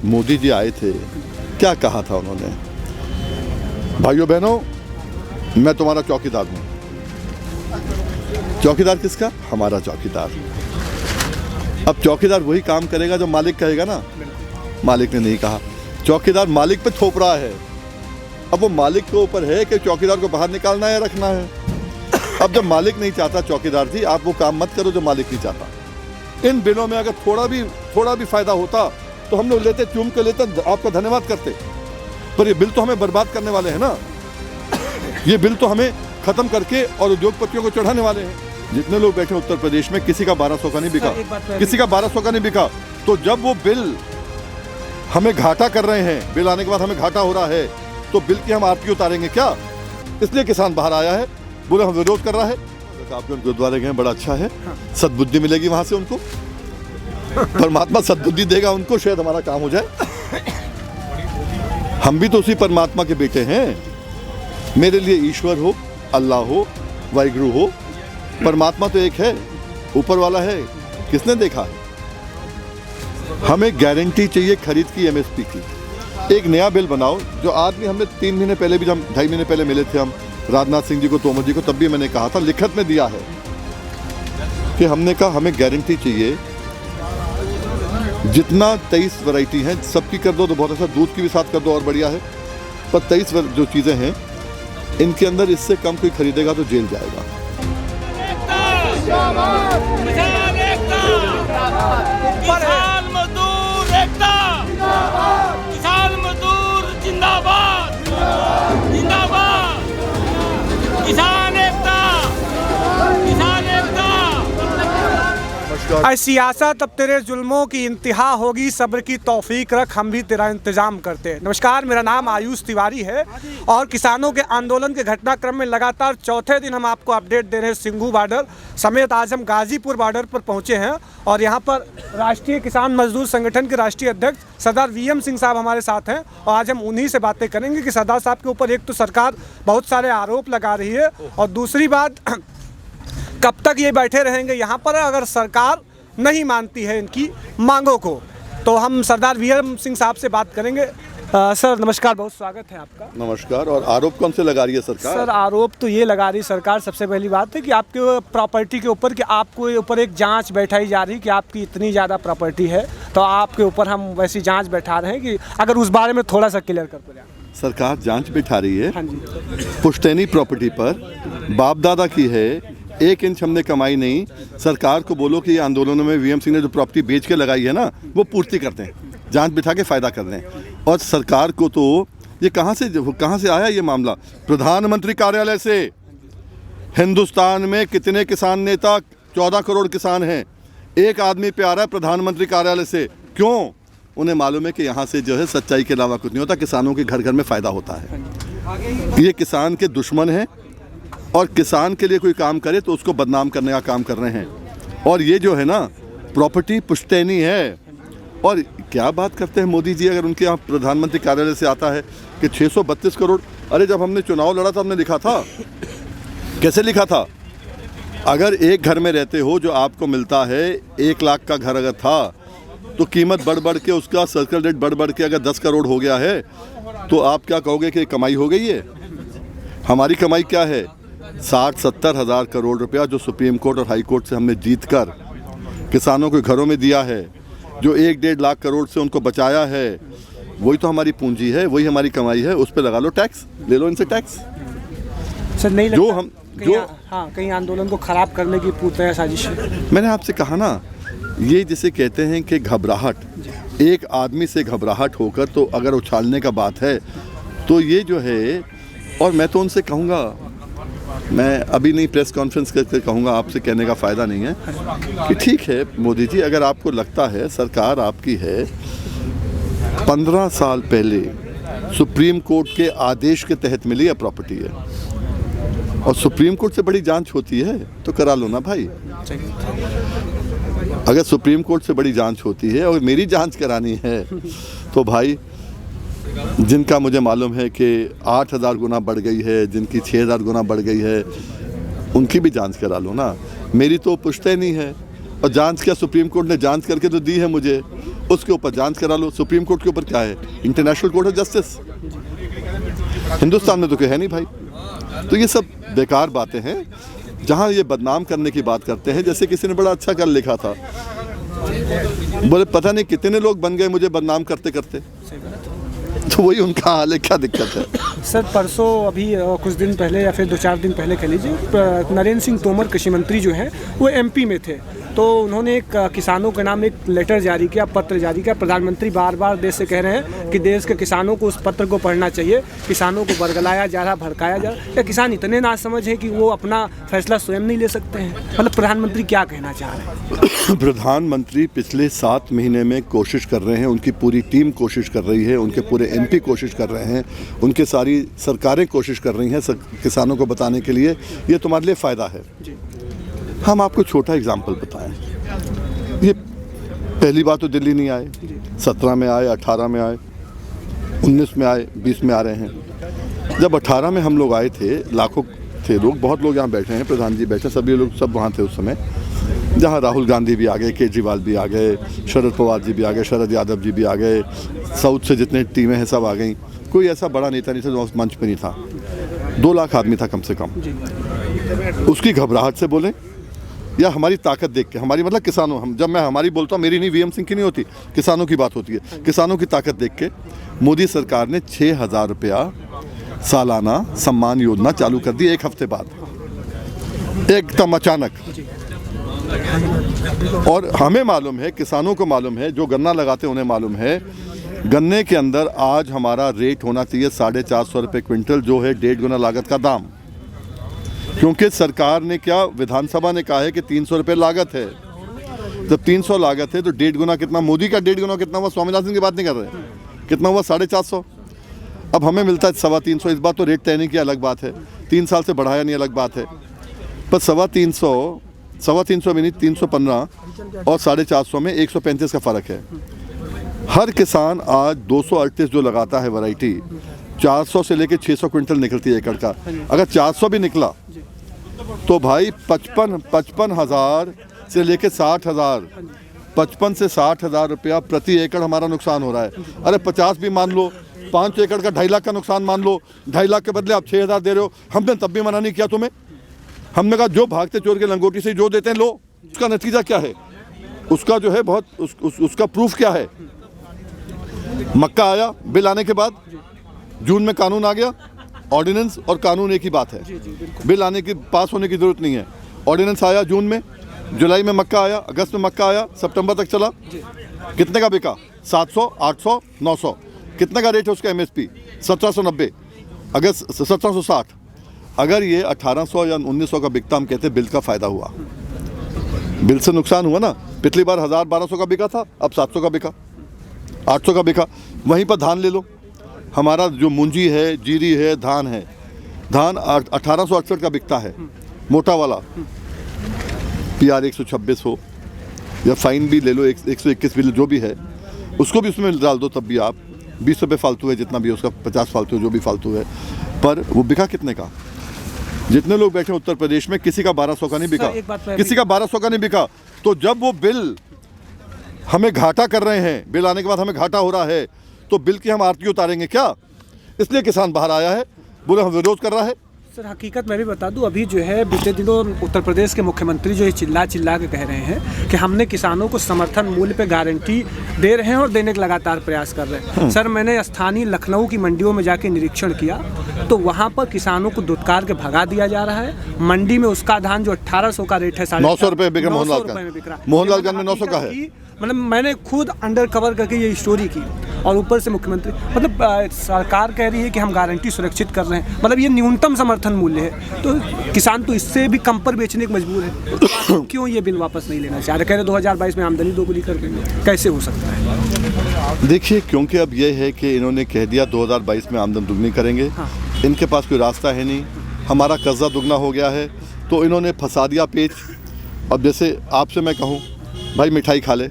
मोदी जी आए थे, क्या कहा था उन्होंने? भाइयों बहनों, मैं तुम्हारा चौकीदार हूँ। चौकीदार किसका? हमारा चौकीदार। अब चौकीदार वही काम करेगा जो मालिक कहेगा ना। मालिक ने नहीं कहा, चौकीदार मालिक पे थोप रहा है। अब वो मालिक के ऊपर है कि चौकीदार को बाहर निकालना है या रखना है। अब जब मालिक नहीं चाहता, चौकीदार जी आप वो काम मत करो जो मालिक नहीं चाहता। इन बिलों में अगर थोड़ा भी फायदा होता तो हम लोग लेते, चूम के लेते, आपका धन्यवाद करते। पर ये बिल तो हमें बर्बाद करने वाले हैं ना। ये बिल तो हमें खत्म करके और उद्योगपतियों को चढ़ाने वाले हैं। जितने लोग बैठे उत्तर प्रदेश में, किसी का 1200 का नहीं बिका, किसी का 1200 का नहीं बिका। तो जब वो बिल हमें घाटा कर रहे हैं, बिल आने के बाद हमें घाटा हो रहा है, तो बिल की हम आरती उतारेंगे क्या? इसलिए किसान बाहर आया है, बोले हम विरोध कर रहा है। आपके गुरुद्वारे गए, बड़ा अच्छा है, सद्बुद्धि मिलेगी वहां से उनको। परमात्मा सद्बुद्धि देगा उनको, शायद हमारा काम हो जाए। हम भी तो उसी परमात्मा के बेटे हैं। मेरे लिए ईश्वर हो, अल्लाह हो, वाहिगुरु हो, परमात्मा तो एक है, ऊपर वाला है, किसने देखा है? हमें गारंटी चाहिए खरीद की, एमएसपी की। एक नया बिल बनाओ जो आदमी, हमने 3 महीने पहले भी, जब 2.5 महीने पहले मिले थे हम राजनाथ सिंह जी को, तोमर जी को, तब भी मैंने कहा था, लिखत में दिया है कि हमने कहा हमें गारंटी चाहिए, जितना 23 वैरायटी हैं सबकी कर दो तो बहुत अच्छा, दूध की भी साथ कर दो और बढ़िया है। पर 23 जो चीज़ें हैं इनके अंदर इससे कम कोई खरीदेगा तो जेल जाएगा। किसान मजदूर एकता, किसान मजदूर जिंदाबाद, जिंदाबाद, किसान एकता, किसान एकता। ऐ सियासत अब तेरे जुल्मों की इंतहा होगी, सब्र की तौफीक रख, हम भी तेरा इंतजाम करते हैं। नमस्कार, मेरा नाम आयुष तिवारी है और किसानों के आंदोलन के घटनाक्रम में लगातार चौथे दिन हम आपको अपडेट दे रहे हैं। सिंघू बॉर्डर समेत आज हम गाजीपुर बॉर्डर पर पहुंचे हैं और यहाँ पर राष्ट्रीय किसान मजदूर संगठन के राष्ट्रीय अध्यक्ष सरदार वीएम सिंह साहब हमारे साथ हैं और आज हम उन्हीं से बातें करेंगे कि सरदार साहब के ऊपर एक तो सरकार बहुत सारे आरोप लगा रही है और दूसरी बात, कब तक ये बैठे रहेंगे यहाँ पर अगर सरकार नहीं मानती है इनकी मांगों को। तो हम सरदार वीएम सिंह साहब से बात करेंगे। सर नमस्कार, बहुत स्वागत है आपका। नमस्कार। और आरोप कौन से लगा रही है सरकार? सर आरोप तो ये लगा रही सरकार, सबसे पहली बात है कि आपके प्रॉपर्टी के ऊपर, कि आपके ऊपर एक जांच बैठाई जा रही है कि आपकी इतनी ज़्यादा प्रॉपर्टी है, तो आपके ऊपर हम वैसी जांच बैठा रहे हैं कि अगर उस बारे में थोड़ा सा क्लियर कर पाए। सरकार जांच बिठा रही है। हाँ जी। पुश्तैनी प्रॉपर्टी पर बाप दादा की है, 1 इंच हमने कमाई नहीं। सरकार को बोलो कि ये आंदोलनों में वीएम सिंह ने जो प्रॉपर्टी बेच के लगाई है ना, वो पूर्ति करते हैं, जांच बिठा के फ़ायदा कर रहे हैं। और सरकार को तो ये कहाँ से आया ये मामला? प्रधानमंत्री कार्यालय से। हिंदुस्तान में कितने किसान नेता, 14 करोड़ किसान हैं, एक आदमी पे आ रहा है प्रधानमंत्री कार्यालय से। क्यों? उन्हें मालूम है कि यहाँ से जो है सच्चाई के अलावा कुछ नहीं होता, किसानों के घर घर में फ़ायदा होता है। ये किसान के दुश्मन हैं और किसान के लिए कोई काम करे तो उसको बदनाम करने का काम कर रहे हैं। और ये जो है ना, प्रॉपर्टी पुश्तैनी है। और क्या बात करते हैं मोदी जी, अगर उनके यहाँ प्रधानमंत्री कार्यालय से आता है कि 632 करोड़। अरे जब हमने चुनाव लड़ा था हमने लिखा था, कैसे लिखा था? अगर एक घर में रहते हो जो आपको मिलता है 1 लाख का घर अगर था, तो कीमत बढ़ के उसका सर्कल रेट बढ़ के अगर 10 करोड़ हो गया है तो आप क्या कहोगे कि कमाई हो गई है? हमारी कमाई क्या है? 60-70 हज़ार करोड़ रुपया जो सुप्रीम कोर्ट और हाई कोर्ट से हमने जीत कर किसानों के घरों में दिया है, जो 1-1.5 लाख करोड़ से उनको बचाया है, वही तो हमारी पूंजी है, वही हमारी कमाई है। उस पर लगा लो टैक्स, ले लो इनसे टैक्स। सर नहीं लगता जो हम कहीं आंदोलन को खराब करने की पूरी साजिश है? मैंने आपसे कहा ना, ये जिसे कहते हैं कि घबराहट, एक आदमी से घबराहट होकर तो अगर उछालने का बात है तो ये जो है। और मैं तो उनसे कहूँगा, मैं अभी नहीं प्रेस कॉन्फ्रेंस करके कहूँगा, आपसे कहने का फ़ायदा नहीं है कि ठीक है मोदी जी, अगर आपको लगता है सरकार आपकी है, 15 साल पहले सुप्रीम कोर्ट के आदेश के तहत मिली है प्रॉपर्टी है और सुप्रीम कोर्ट से बड़ी जांच होती है तो करा लो ना भाई। अगर सुप्रीम कोर्ट से बड़ी जांच होती है और मेरी जांच करानी है तो भाई, जिनका मुझे मालूम है कि 8000 गुना बढ़ गई है, जिनकी 6000 गुना बढ़ गई है, उनकी भी जांच करा लो ना। मेरी तो पुश्तैनी है, और जांच क्या, सुप्रीम कोर्ट ने जांच करके तो दी है मुझे, उसके ऊपर जांच करा लो। सुप्रीम कोर्ट के ऊपर क्या है? International court of justice. Hindustan में तो कोई है नहीं भाई। तो ये सब बेकार बातें हैं जहाँ ये बदनाम करने की बात करते हैं। जैसे किसी ने बड़ा अच्छा कर लिखा था, बोले पता नहीं कितने लोग बन गए मुझे बदनाम करते करते। तो वही उनका हाल है, क्या दिक्कत है? सर परसों अभी कुछ दिन पहले या फिर 2-4 दिन पहले कह लीजिए, नरेंद्र सिंह तोमर कृषि मंत्री जो हैं वो एमपी में थे, तो उन्होंने एक किसानों के नाम एक लेटर जारी किया, पत्र जारी किया। प्रधानमंत्री बार बार देश से कह रहे हैं कि देश के किसानों को उस पत्र को पढ़ना चाहिए। किसानों को बरगलाया जा रहा, भड़काया जा रहा। या किसान इतने नासमझ हैं कि वो अपना फैसला स्वयं नहीं ले सकते हैं? मतलब प्रधानमंत्री क्या कहना चाह रहे हैं? प्रधानमंत्री पिछले 7 महीने में कोशिश कर रहे हैं, उनकी पूरी टीम कोशिश कर रही है, उनके पूरे एमपी कोशिश कर रहे हैं, उनके सारी सरकारें कोशिश कर रही हैं किसानों को बताने के लिए ये तुम्हारे लिए फ़ायदा है। हम आपको छोटा एग्जाम्पल बताएं। ये पहली बात तो दिल्ली नहीं आए, 17 में आए, 18 में आए, 19 में आए, 20 में आ रहे हैं। जब 18 में हम लोग आए थे, लाखों थे लोग, बहुत लोग यहाँ बैठे हैं, प्रधान जी बैठे, सभी लोग सब वहाँ थे उस समय, जहाँ राहुल गांधी भी आ गए, केजरीवाल भी आ गए, शरद पवार जी भी आ गए, शरद यादव जी भी आ गए, साउथ से जितने टीमें हैं सब आ गई। कोई ऐसा बड़ा नेता नहीं था जो उस मंच पे नहीं था। 2 लाख आदमी था कम से कम। उसकी घबराहट से बोलें या हमारी ताकत देख के, हमारी मतलब किसानों, हम जब मैं हमारी बोलता हूँ, मेरी नहीं, वीएम सिंह की नहीं होती, किसानों की बात होती है। किसानों की ताकत देख के मोदी सरकार ने 6,000 रुपया सालाना सम्मान योजना चालू कर दी 1 हफ्ते बाद, एकदम अचानक। और हमें मालूम है, किसानों को मालूम है, जो गन्ना लगाते उन्हें मालूम है, गन्ने के अंदर आज हमारा रेट होना चाहिए 450 रुपये क्विंटल, जो है 1.5 गुना लागत का दाम। क्योंकि सरकार ने क्या, विधानसभा ने कहा है कि 300 रुपये लागत है। जब 300 लागत है तो 1.5 गुना कितना, मोदी का 1.5 गुना कितना हुआ? स्वामीनाथन की बात नहीं कर रहे, कितना हुआ? 450। अब हमें मिलता है 325। इस बात तो रेट तय नहीं किया, अलग बात है, 3 साल से बढ़ाया नहीं, अलग बात है। पर 350 में नहीं, 315 और 450 में 135 का फ़र्क है। हर किसान आज 238 जो लगाता है वैरायटी, 400 से लेके 600 क्विंटल निकलती है एकड़ का। अगर 400 भी निकला तो भाई 55,000 से लेके 60,000, 55 से 60,000 रुपया प्रति एकड़ हमारा नुकसान हो रहा है। अरे 50 भी मान लो, 5 एकड़ का 2.5 लाख का नुकसान मान लो, 2.5 लाख के बदले आप 6,000 दे रहे हो। हमने तब भी मना नहीं किया तुम्हें। हमने कहा जो भागते चोर के लंगोटी से जो देते हैं लो। उसका नतीजा क्या है? उसका जो है बहुत उसका प्रूफ क्या है? मक्का आया, बिल आने के बाद जून में कानून आ गया। ऑर्डिनेंस और कानून एक ही बात है। बिल आने की, पास होने की जरूरत नहीं है। ऑर्डिनेंस आया जून में, जुलाई में मक्का आया, अगस्त में मक्का आया, सितंबर तक चला। कितने का बिका? 700, 800, 900। कितने का रेट है उसका एमएसपी? 1790, अगस्त 1760। अगर ये 1800 या 1900 का बिकता, हम कहते बिल का फ़ायदा हुआ। बिल से नुकसान हुआ ना। पिछली बार 1000-1200 का बिका था, अब 700 का बिका, 800 का बिका। वहीं पर धान ले लो, हमारा जो मुंजी है, जीरी है, धान है, धान 1868 का बिकता है, मोटा वाला। PR 126 हो या फाइन भी ले लो, 121 भी, जो भी है, उसको भी उसमें डाल दो, तब भी आप 20 रुपये फालतू है, जितना भी उसका 50 फालतू है, जो भी फालतू है। पर वो बिका कितने का? जितने लोग बैठे उत्तर प्रदेश में, किसी का 1200 का नहीं बिका, किसी का 1200 का नहीं बिका। तो जब वो बिल हमें घाटा कर रहे हैं, बिल आने के बाद हमें घाटा हो रहा है, तो बिल की हम आरती उतारेंगे क्या? इसलिए किसान बाहर आया है, बोले हम विरोध कर रहा है। सर हकीकत मैं भी बता दूं, अभी जो है बीते दिनों उत्तर प्रदेश के मुख्यमंत्री जो है चिल्ला के कह रहे हैं कि हमने किसानों को समर्थन मूल्य पे गारंटी दे रहे हैं और देने का लगातार प्रयास कर रहे हैं। सर मैंने स्थानीय लखनऊ की मंडियों में जाके निरीक्षण किया, तो वहाँ पर किसानों को दुत्कार के भगा दिया जा रहा है। मंडी में उसका धान जो 1800 का रेट है, 900 रुपये बिक रहा, मोहनलाल में 900 का है। मतलब मैंने खुद अंडर कवर करके ये स्टोरी की, और ऊपर से मुख्यमंत्री, मतलब सरकार कह रही है कि हम गारंटी सुरक्षित कर रहे हैं। मतलब ये न्यूनतम समर्थन मूल्य है, तो किसान तो इससे भी कम पर बेचने को मजबूर है। क्यों ये बिल वापस नहीं लेना चाह रहे? कह रहे 2022 में आमदनी दोगुनी कर देंगे, कैसे हो सकता है? देखिए, क्योंकि अब ये है कि इन्होंने कह दिया 2022 में आमदनी दुगनी करेंगे। हाँ। इनके पास कोई रास्ता है नहीं, हमारा कर्जा दुगना हो गया है, तो इन्होंने फंसा दिया पेच। अब जैसे आपसे मैं कहूँ भाई मिठाई खा ले,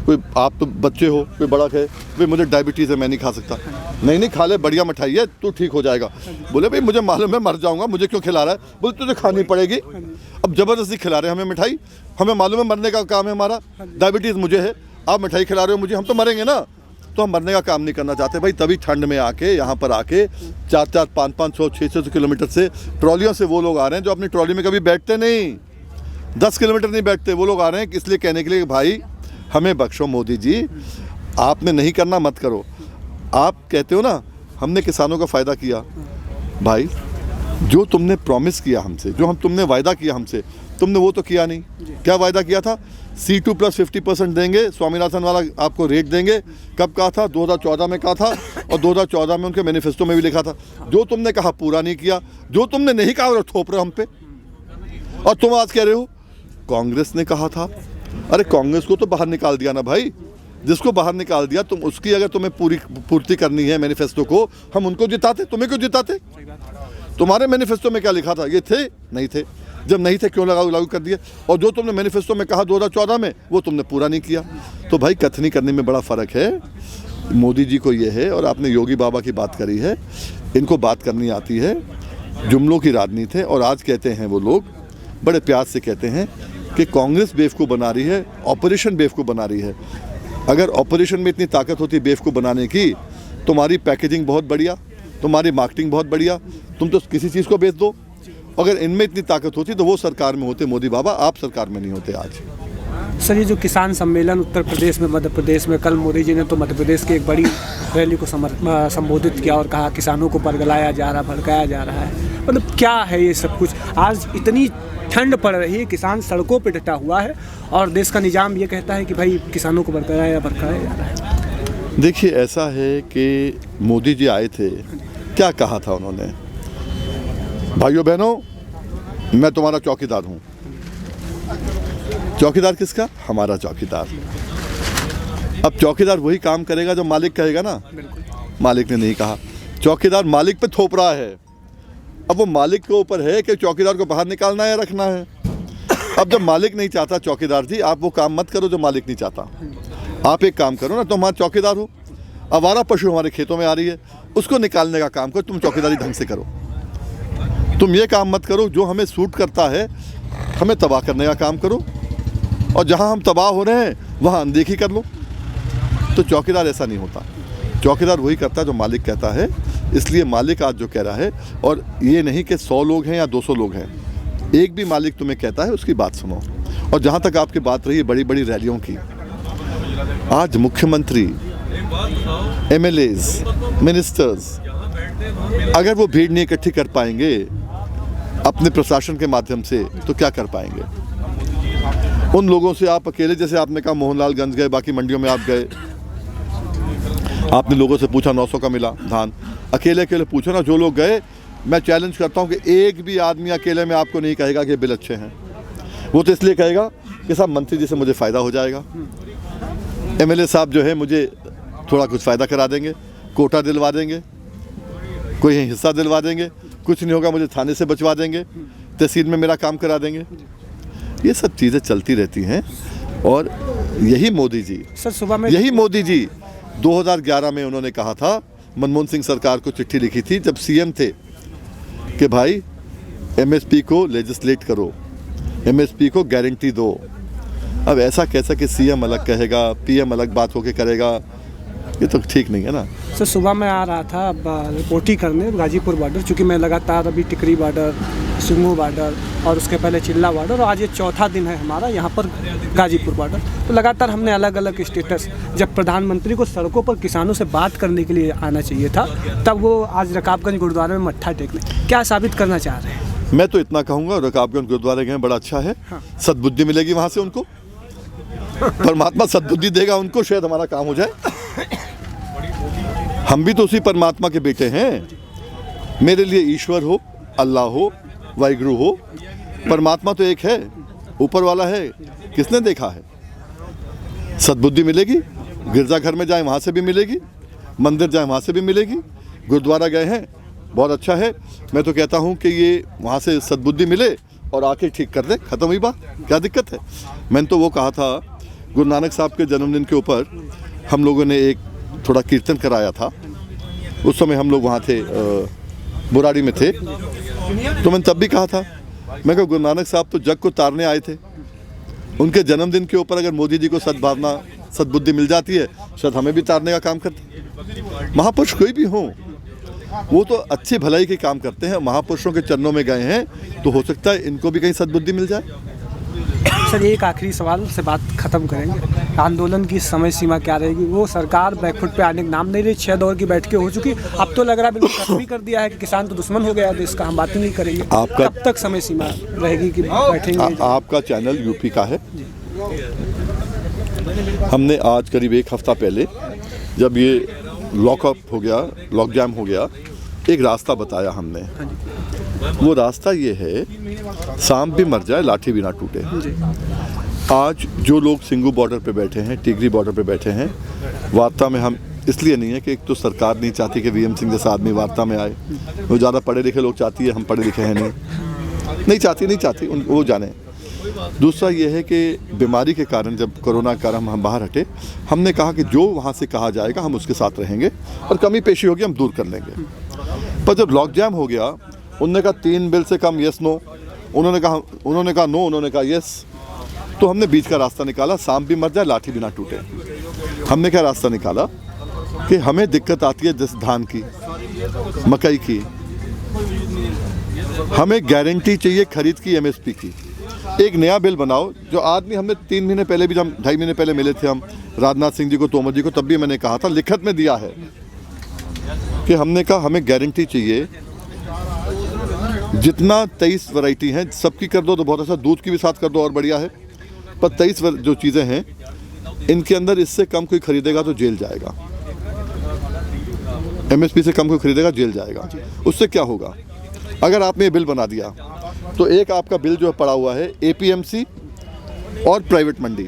कोई आप तो बच्चे हो, कोई बड़ा कहे भाई मुझे डायबिटीज़ है, मैं नहीं खा सकता, नहीं खा ले, बढ़िया मिठाई है, तू ठीक हो जाएगा। बोले भाई मुझे मालूम है मर जाऊंगा, मुझे क्यों खिला रहा है? बोले तुझे खानी पड़ेगी। अब ज़बरदस्ती खिला रहे हैं हमें मिठाई, हमें मालूम है मरने का काम है हमारा, डायबिटीज़ मुझे है, आप मिठाई खिला रहे हो मुझे, हम तो मरेंगे ना। तो हम मरने का काम नहीं करना चाहते भाई। तभी ठंड में आके यहाँ पर आके 400, 500, 600 किलोमीटर से ट्रॉलियों से वो लोग आ रहे हैं जो अपनी ट्रॉली में कभी बैठते नहीं, 10 किलोमीटर नहीं बैठते। वो लोग आ रहे हैं इसलिए कहने के लिए कि भाई हमें बख्शो मोदी जी, आपने नहीं करना मत करो। आप कहते हो ना हमने किसानों का फ़ायदा किया, भाई जो तुमने प्रॉमिस किया हमसे, जो तुमने वायदा किया हमसे, तुमने वो तो किया नहीं। क्या वायदा किया था? C2 प्लस 50% देंगे, स्वामीनाथन वाला आपको रेट देंगे। कब कहा था? 2014 में कहा था, और 2014 में उनके मैनिफेस्टो में भी लिखा था। जो तुमने कहा पूरा नहीं किया, जो तुमने नहीं कहा वो थोप रहे हो हम पे। और तुम आज कह रहे हो कांग्रेस ने कहा था। अरे कांग्रेस को तो बाहर निकाल दिया ना भाई, जिसको बाहर निकाल दिया तुम उसकी अगर तुम्हें पूर्ति करनी है मैनिफेस्टो को, हम उनको जिताते, तुम्हें क्यों जिताते? तुम्हारे मैनिफेस्टो में क्या लिखा था? ये थे नहीं थे, जब नहीं थे क्यों लागू कर दिए? और जो तुमने मैनिफेस्टो में कहा 2014 में वो तुमने पूरा नहीं किया। तो भाई कथनी करने में बड़ा फ़र्क है। मोदी जी को ये है, और आपने योगी बाबा की बात करी है, इनको बात करनी आती है, जुमलों की राजनीति है। और आज कहते हैं वो लोग बड़े प्यार से कहते हैं कि कांग्रेस बेवकूफ़ बना रही है, ऑपरेशन बेवकूफ़ बना रही है। अगर ऑपरेशन में इतनी ताकत होती बेवकूफ़ बनाने की, तुम्हारी पैकेजिंग बहुत बढ़िया, तुम्हारी मार्केटिंग बहुत बढ़िया, तुम तो किसी चीज़ को बेच दो। अगर इनमें इतनी ताकत होती तो वो सरकार में होते मोदी बाबा, आप सरकार में नहीं होते आज। सर ये जो किसान सम्मेलन उत्तर प्रदेश में, मध्य प्रदेश में, कल मोदी जी ने तो मध्य प्रदेश की एक बड़ी रैली को संबोधित किया और कहा किसानों को बरगलाया जा रहा, भड़काया जा रहा है। मतलब क्या है ये सब कुछ? आज इतनी ठंड पड़ रही है, किसान सड़कों पर डटा हुआ है, और देश का निजाम ये कहता है कि भाई किसानों को भड़काया जा रहा है। देखिए ऐसा है कि मोदी जी आए थे, क्या कहा था उन्होंने? भाइयों बहनों, मैं तुम्हारा चौकीदार हूँ। चौकीदार किसका? हमारा चौकीदार। अब चौकीदार वही काम करेगा जो मालिक कहेगा ना। मालिक ने नहीं कहा, चौकीदार मालिक पे थोप रहा है। अब वो मालिक के ऊपर है कि चौकीदार को बाहर निकालना है या रखना है। अब जब मालिक नहीं चाहता, चौकीदार जी आप वो काम मत करो जो मालिक नहीं चाहता। आप एक काम करो ना, तुम हमारे चौकीदार हो, आवारा पशु हमारे खेतों में आ रही है, उसको निकालने का काम करो, तुम चौकीदारी ढंग से करो। तुम ये काम मत करो जो हमें सूट करता है, हमें तबाह करने का काम करो, और जहाँ हम तबाह हो रहे हैं वहाँ अनदेखी कर लो। तो चौकीदार ऐसा नहीं होता। चौकीदार वही करता है जो मालिक कहता है। इसलिए मालिक आज जो कह रहा है, और ये नहीं कि 100 लोग हैं या 200 लोग हैं, एक भी मालिक तुम्हें कहता है उसकी बात सुनो। और जहाँ तक आपकी बात रही बड़ी बड़ी रैलियों की, आज मुख्यमंत्री, MLAs, मिनिस्टर्स अगर वो भीड़ नहीं इकट्ठी कर पाएंगे अपने प्रशासन के माध्यम से तो क्या कर पाएंगे? उन लोगों से आप अकेले, जैसे आपने कहा मोहनलालगंज गए, बाकी मंडियों में आप गए, आपने लोगों से पूछा 900 का मिला धान, अकेले अकेले पूछो ना। जो लोग गए, मैं चैलेंज करता हूं कि एक भी आदमी अकेले में आपको नहीं कहेगा कि बिल अच्छे हैं। वो तो इसलिए कहेगा कि साहब मंत्री जी से मुझे फ़ायदा हो जाएगा, MLA साहब जो है मुझे थोड़ा कुछ फ़ायदा करा देंगे, कोटा दिलवा देंगे, कोई हिस्सा दिलवा देंगे, कुछ नहीं होगा मुझे थाने से बचवा देंगे, तहसील में मेरा काम करा देंगे। ये सब चीज़ें चलती रहती हैं। और यही मोदी जी, सर सुबह में यही मोदी जी 2011 में उन्होंने कहा था, मनमोहन सिंह सरकार को चिट्ठी लिखी थी जब CM थे, कि भाई MSP को लेजिस्लेट करो, MSP को गारंटी दो। अब ऐसा कैसा कि CM अलग कहेगा, PM अलग बात होके करेगा, ये तो ठीक नहीं है ना। सर सुबह मैं आ रहा था रिपोर्टिंग करने गाजीपुर बॉर्डर, चूँकि मैं लगातार अभी टिकरी बॉर्डर, सिंगू बॉर्डर और उसके पहले चिल्ला बॉर्डर, और आज ये चौथा दिन है हमारा यहाँ पर गाजीपुर बॉर्डर। तो लगातार हमने अलग अलग स्टेटस, जब प्रधानमंत्री को सड़कों पर किसानों से बात करने के लिए आना चाहिए था, तब वो आज रकाबगंज गुरुद्वारे में मत्था टेकने, क्या साबित करना चाह रहे हैं? मैं तो इतना कहूँगा, रकाबगंज गुरुद्वारे गए, बड़ा अच्छा है। हाँ। सद्बुद्धि मिलेगी वहाँ से उनको, परमात्मा सद्बुद्धि देगा उनको, शायद हमारा काम हो जाए। हम भी तो उसी परमात्मा के बेटे हैं। मेरे लिए ईश्वर हो, अल्लाह हो, वाहिगुरु हो, परमात्मा तो एक है, ऊपर वाला है, किसने देखा है? सद्बुद्धि मिलेगी, गिरजाघर में जाए वहाँ से भी मिलेगी, मंदिर जाए वहाँ से भी मिलेगी, गुरुद्वारा गए हैं बहुत अच्छा है। मैं तो कहता हूँ कि ये वहाँ से सद्बुद्धि मिले और आके ठीक कर दे, ख़त्म हुई बात, क्या दिक्कत है? मैंने तो वो कहा था, गुरु नानक साहब के जन्मदिन के ऊपर हम लोगों ने एक थोड़ा कीर्तन कराया था। उस समय हम लोग वहाँ थे, बुराड़ी में थे, तो मैंने तब भी कहा था, मैं कहा गुरु नानक साहब तो जग को तारने आए थे, उनके जन्मदिन के ऊपर अगर मोदी जी को सद्भावना सद्बुद्धि मिल जाती है, शायद हमें भी तारने का काम करते। महापुरुष कोई भी हों, वो तो अच्छी भलाई के काम करते हैं, महापुरुषों के चरणों में गए हैं, तो हो सकता है इनको भी कहीं सद्बुद्धि मिल जाए। सर एक आखिरी सवाल से बात खत्म करेंगे। आंदोलन की समय सीमा क्या रहेगी? वो सरकार बैकफुट पे आने का नाम नहीं रही, 6 दौर की बैठकें हो चुकी, अब तो लग रहा है बिल्कुल खत्म ही कर दिया है कि किसान तो दुश्मन हो गया है देश का, हम बात ही नहीं करेंगे। आपका कब तक समय सीमा रहेगी कि बैठेंगे? आपका चैनल यूपी का है। हमने आज करीब 1 हफ्ता पहले जब ये लॉकअप हो गया, लॉक जैम हो गया, एक रास्ता बताया हमने। वो रास्ता ये है, सांप भी मर जाए लाठी भी ना टूटे। आज जो लोग सिंगू बॉर्डर पे बैठे हैं, टिगरी बॉर्डर पे बैठे हैं, वार्ता में हम इसलिए नहीं है कि एक तो सरकार नहीं चाहती कि वीएम सिंह जैसा आदमी वार्ता में आए, वो ज़्यादा पढ़े लिखे लोग चाहती है, हम पढ़े लिखे हैं नहीं चाहती वो जाने। दूसरा ये है कि बीमारी के कारण, जब कोरोना के कारण हम बाहर हटे, हमने कहा कि जो वहाँ से कहा जाएगा हम उसके साथ रहेंगे और कमी पेशी होगी हम दूर कर लेंगे। पर जब लॉक जैम हो गया, उन्होंने कहा 3 बिल से कम यस नो, उन्होंने कहा नो, उन्होंने कहा यस, तो हमने बीच का रास्ता निकाला, सांप भी मर जाए लाठी भी ना टूटे। हमने क्या रास्ता निकाला कि हमें दिक्कत आती है जैसे धान की, मकई की, हमें गारंटी चाहिए खरीद की, एमएसपी की। एक नया बिल बनाओ जो आदमी, हमने 3 महीने पहले भी, जब 2.5 महीने पहले मिले थे हम राजनाथ सिंह जी को, तोमर जी को, तब भी मैंने कहा था, लिखत में दिया है कि हमने कहा हमें गारंटी चाहिए, जितना 23 वैरायटी हैं सबकी कर दो तो बहुत अच्छा, दूध की भी साथ कर दो और बढ़िया है, पर 23 जो चीज़ें हैं इनके अंदर इससे कम कोई खरीदेगा तो जेल जाएगा, एमएसपी से कम कोई खरीदेगा जेल जाएगा। उससे क्या होगा? अगर आपने ये बिल बना दिया तो एक आपका बिल जो पड़ा हुआ है एपीएमसी और प्राइवेट मंडी,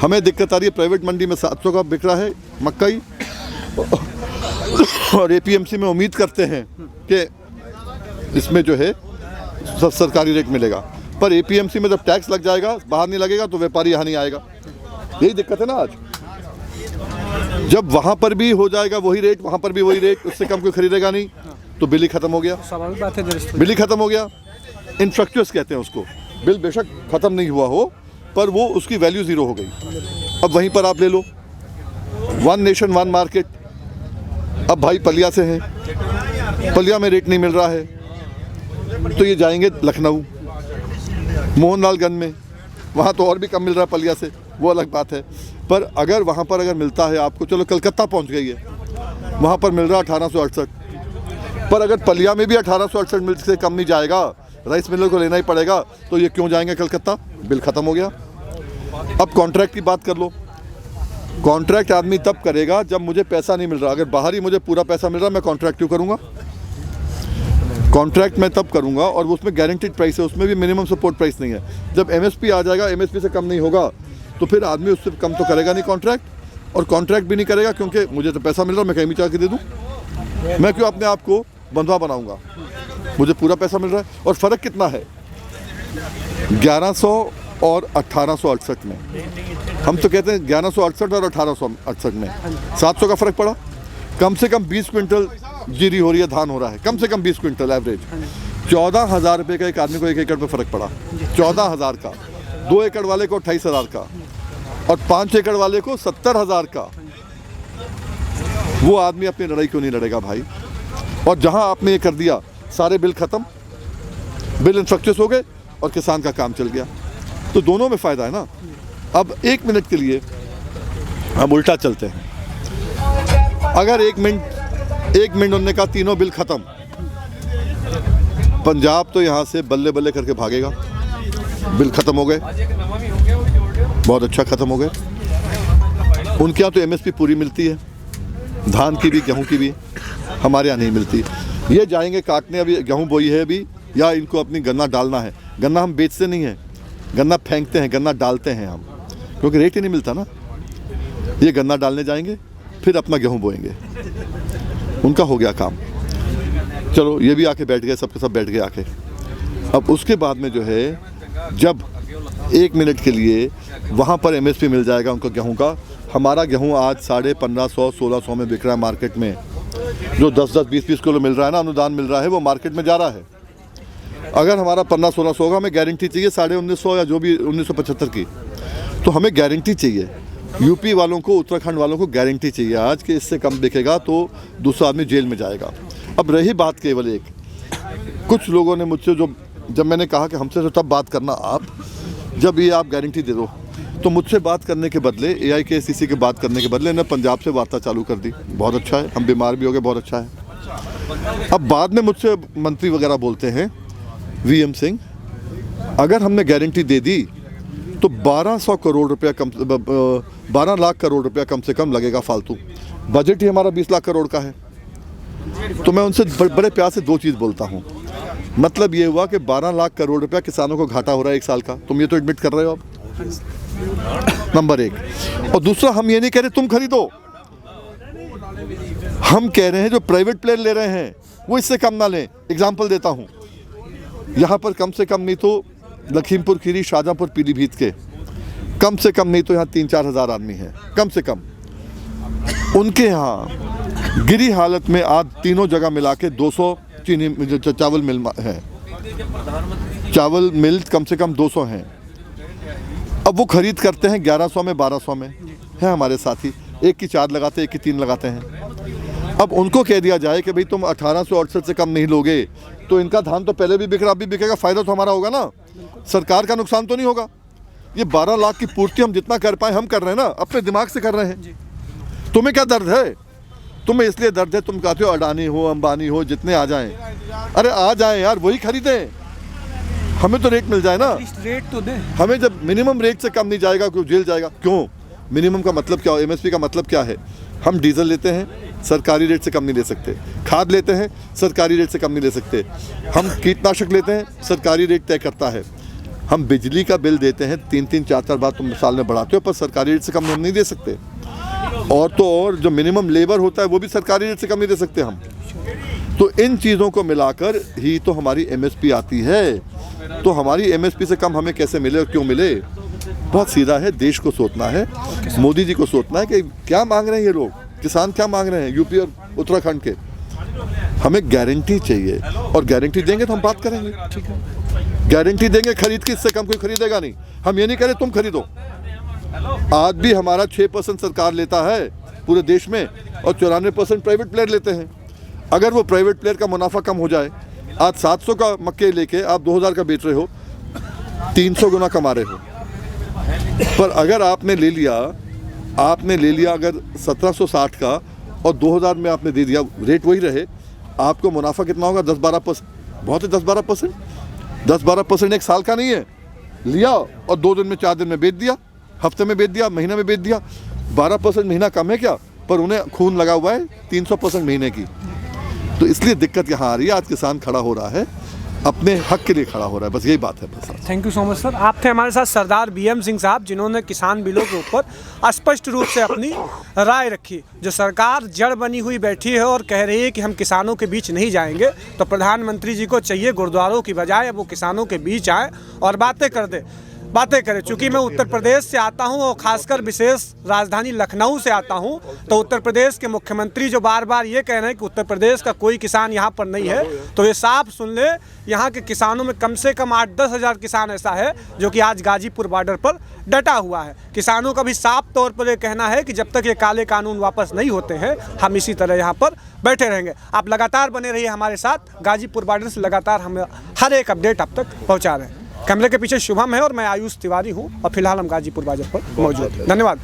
हमें दिक्कत आ रही है, प्राइवेट मंडी में 700 का बिक रहा है मकई और एपीएमसी में उम्मीद करते हैं कि इसमें जो है सब सरकारी रेट मिलेगा, पर एपीएमसी में जब टैक्स लग जाएगा, बाहर नहीं लगेगा, तो व्यापारी यहाँ नहीं आएगा। यही दिक्कत है ना आज। जब वहाँ पर भी हो जाएगा वही रेट, वहाँ पर भी वही रेट, उससे कम कोई खरीदेगा नहीं, तो बिल ही खत्म हो गया। स्वाभाविक बात है, बिल ही खत्म हो गया। इन्फ्रक्चुअस कहते हैं उसको। बिल बेशक ख़त्म नहीं हुआ हो, पर वो उसकी वैल्यू ज़ीरो हो गई। अब वहीं पर आप ले लो, 1 नेशन 1 मार्केट। अब भाई पलिया से हैं, पलिया में रेट नहीं मिल रहा है, तो ये जाएंगे लखनऊ, मोहनलालगंज में, वहाँ तो और भी कम मिल रहा है पलिया से, वो अलग बात है। पर अगर वहाँ पर अगर मिलता है आपको, चलो कलकत्ता पहुँच गई है, वहाँ पर मिल रहा है 1868, पर अगर पलिया में भी 1868 मिल से कम नहीं जाएगा, राइस मिलर को लेना ही पड़ेगा, तो ये क्यों जाएंगे कलकत्ता? बिल ख़त्म हो गया। अब कॉन्ट्रैक्ट की बात कर लो। कॉन्ट्रैक्ट आदमी तब करेगा जब मुझे पैसा नहीं मिल रहा। अगर बाहर ही मुझे पूरा पैसा मिल रहा, मैं कॉन्ट्रैक्ट क्यों करूँगा? कॉन्ट्रैक्ट मैं तब करूँगा, और उसमें गारंटीड प्राइस है, उसमें भी मिनिमम सपोर्ट प्राइस नहीं है। जब एमएसपी आ जाएगा, एमएसपी से कम नहीं होगा, तो फिर आदमी उससे कम तो करेगा नहीं कॉन्ट्रैक्ट, और कॉन्ट्रैक्ट भी नहीं करेगा क्योंकि मुझे तो पैसा मिल रहा, मैं कहीं भी चाह के दे दूँ। मैं क्यों अपने आप को बंधवा बनाऊँगा? मुझे पूरा पैसा मिल रहा है। और फ़र्क कितना है 1100 और 1868 में? हम तो कहते हैं 1168 और 1868 में 700 का फ़र्क पड़ा। कम से कम 20 क्विंटल जीरी हो रही है, धान हो रहा है, कम से कम 20 क्विंटल एवरेज। 14,000 रुपये का एक आदमी को 1 एकड़ में फ़र्क पड़ा, 14,000 का। 2 एकड़ वाले को 28,000 का, और 5 एकड़ वाले को 70,000 का। वो आदमी अपनी लड़ाई क्यों नहीं लड़ेगा भाई? और जहां आपने ये कर दिया, सारे बिल ख़त्म, बिल इंफ्रक्चुअस हो गए और किसान का काम चल गया, तो दोनों में फ़ायदा है ना। अब 1 मिनट के लिए हम उल्टा चलते हैं। अगर 1 मिनट उन्होंने कहा तीनों बिल ख़त्म, पंजाब तो यहाँ से बल्ले बल्ले करके भागेगा। बिल ख़त्म हो गए, बहुत अच्छा ख़त्म हो गए। उनके यहाँ तो एमएसपी पूरी मिलती है, धान की भी गेहूं की भी, हमारे यहाँ नहीं मिलती। ये जाएंगे काटने, अभी गेहूं बोई है अभी, या इनको अपनी गन्ना डालना है। गन्ना हम बेचते नहीं हैं, गन्ना फेंकते हैं, गन्ना डालते हैं हम, क्योंकि रेट ही नहीं मिलता ना। ये गन्ना डालने जाएंगे, फिर अपना गेहूं बोएंगे, उनका हो गया काम। चलो ये भी आके बैठ गए, सबके सब बैठ गए आके। अब उसके बाद में जो है, जब 1 मिनट के लिए वहाँ पर एमएसपी मिल जाएगा उनको गेहूं का। हमारा गेहूं आज 1550-1600 में बिक रहा है मार्केट में। जो 10-10, 20-20 किलो मिल रहा है ना, अनुदान मिल रहा है, वो मार्केट में जा रहा है। अगर हमारा 1500-1600 होगा, हमें गारंटी चाहिए 1950 या जो भी 1975 की। तो हमें गारंटी चाहिए, यूपी वालों को, उत्तराखंड वालों को गारंटी चाहिए आज कि इससे कम बिकेगा तो दूसरा आदमी जेल में जाएगा। अब रही बात केवल एक, कुछ लोगों ने मुझसे जब मैंने कहा कि हमसे तो तब बात करना आप जब ये आप गारंटी दे दो, तो मुझसे बात करने के बदले AIKCC के बात करने के बदले ने पंजाब से वार्ता चालू कर दी। बहुत अच्छा है, हम बीमार भी हो गए, बहुत अच्छा है। अब बाद में मुझसे मंत्री वगैरह बोलते हैं, VM सिंह, अगर हमने गारंटी दे दी तो 1200 करोड़ रुपया 12 लाख करोड़ रुपया कम से कम लगेगा फालतू। बजट ही हमारा 20 लाख करोड़ का है। तो मैं उनसे बड़े प्यार से दो चीज़ बोलता हूँ। मतलब ये हुआ कि 12 लाख करोड़ रुपया किसानों को घाटा हो रहा है एक साल का। तुम ये तो एडमिट कर रहे हो अब, नंबर एक। और दूसरा, हम ये नहीं कह रहे तुम खरीदो, हम कह रहे हैं जो प्राइवेट प्लेयर ले रहे हैं वो इससे कम ना लें। एग्जाम्पल देता हूँ, यहाँ पर कम से कम नहीं तो लखीमपुर खीरी, शाहजहाँपुर, पीलीभीत के कम से कम नहीं तो यहाँ 3-4 हज़ार आदमी हैं कम से कम। उनके यहाँ गिरी हालत में आज तीनों जगह मिला के 200 चीनी चावल मिल है, चावल मिल कम से कम 200 हैं। अब वो खरीद करते हैं 1100 में, 1200 में। है हमारे साथी, एक की 4 लगाते हैं, एक की 3 लगाते हैं। अब उनको कह दिया जाए कि भाई तुम 1868 से कम नहीं लोगे तो इनका धान तो पहले भी बिक रहा, अब भी बिकेगा, फ़ायदा तो हमारा होगा ना, सरकार का नुकसान तो नहीं होगा। ये 12 लाख की पूर्ति हम जितना कर पाए हम कर रहे हैं ना, अपने दिमाग से कर रहे हैं। तुम्हें क्या दर्द है? तुम्हें इसलिए दर्द है, तुम कहते हो अडानी हो, अंबानी हो, जितने आ जाएं। अरे आ जाएं यार, वही खरीदें, हमें तो रेट मिल जाए ना। रेट तो दे, हमें जब मिनिमम रेट से कम नहीं जाएगा क्यों जेल जाएगा? क्यों? मिनिमम का मतलब क्या हो? MSP का मतलब क्या है? हम डीजल लेते हैं, सरकारी रेट से कम नहीं ले सकते। खाद लेते हैं, सरकारी रेट से कम नहीं ले सकते। हम कीटनाशक लेते हैं, सरकारी रेट तय करता है। हम बिजली का बिल देते हैं 3-3, 4-4 बार तुम साल में बढ़ाते हो, पर सरकारी रेट से कम हम नहीं दे सकते। और तो और जो मिनिमम लेबर होता है वो भी सरकारी रेट से कम नहीं दे सकते हम। तो इन चीज़ों को मिलाकर ही तो हमारी MSP आती है। तो हमारी MSP से कम हमें कैसे मिले और क्यों मिले? बहुत सीधा है, देश को सोचना है, मोदी जी को सोचना है कि क्या मांग रहे हैं ये लोग, किसान क्या मांग रहे हैं यूपी और उत्तराखंड के। हमें गारंटी चाहिए और गारंटी देंगे तो हम बात करेंगे। ठीक है, गारंटी देंगे, खरीद की इससे कम कोई खरीदेगा नहीं। हम ये नहीं कह रहे तुम खरीदो। आज भी हमारा 6% सरकार लेता है पूरे देश में और 94% प्राइवेट प्लेयर लेते हैं। अगर वो प्राइवेट प्लेयर का मुनाफा कम हो जाए, आज 700 का मक्के लेके आप 2000 का बेच रहे हो, 300 गुना कमा रहे हो। पर अगर आपने ले लिया अगर 1760 का और 2000 में आपने दे दिया, रेट वही रहे, आपको मुनाफा कितना होगा? 10-12%। बहुत है 10-12%। 10-12% एक साल का नहीं है। लिया और 2 दिन में, 4 दिन में बेच दिया, हफ्ते में बेच दिया, महीने में बेच दिया। 12% महीना कम है क्या? पर उन्हें खून लगा हुआ है 300% महीने की। तो इसलिए दिक्कत यहाँ आ रही है। आज किसान खड़ा हो रहा है, अपने हक के लिए खड़ा हो रहा है, बस यही बात है। बस thank you so much sir. आप थे हमारे साथ सरदार BM सिंह साहब, जिन्होंने किसान बिलों के ऊपर स्पष्ट रूप से अपनी राय रखी। जो सरकार जड़ बनी हुई बैठी है और कह रही है कि हम किसानों के बीच नहीं जाएंगे, तो प्रधानमंत्री जी को चाहिए गुरुद्वारों की बजाय अब वो किसानों के बीच आए और बातें करें। चूँकि मैं उत्तर प्रदेश से आता हूं और खासकर विशेष राजधानी लखनऊ से आता हूं, तो उत्तर प्रदेश के मुख्यमंत्री जो बार बार ये कह रहे हैं कि उत्तर प्रदेश का कोई किसान यहाँ पर नहीं है, तो ये साफ सुन ले, यहाँ के किसानों में कम से कम 8-10 हज़ार किसान ऐसा है जो कि आज गाजीपुर बॉर्डर पर डटा हुआ है। किसानों का भी साफ तौर पर ये कहना है कि जब तक ये काले कानून वापस नहीं होते हैं, हम इसी तरह यहाँ पर बैठे रहेंगे। आप लगातार बने रहिए हमारे साथ। गाजीपुर बॉर्डर से लगातार हम हर एक अपडेट आप तक पहुँचा रहे हैं। कैमरे के पीछे शुभम है और मैं आयुष तिवारी हूँ और फिलहाल हम गाजीपुर बाजार पर मौजूद हैं। धन्यवाद।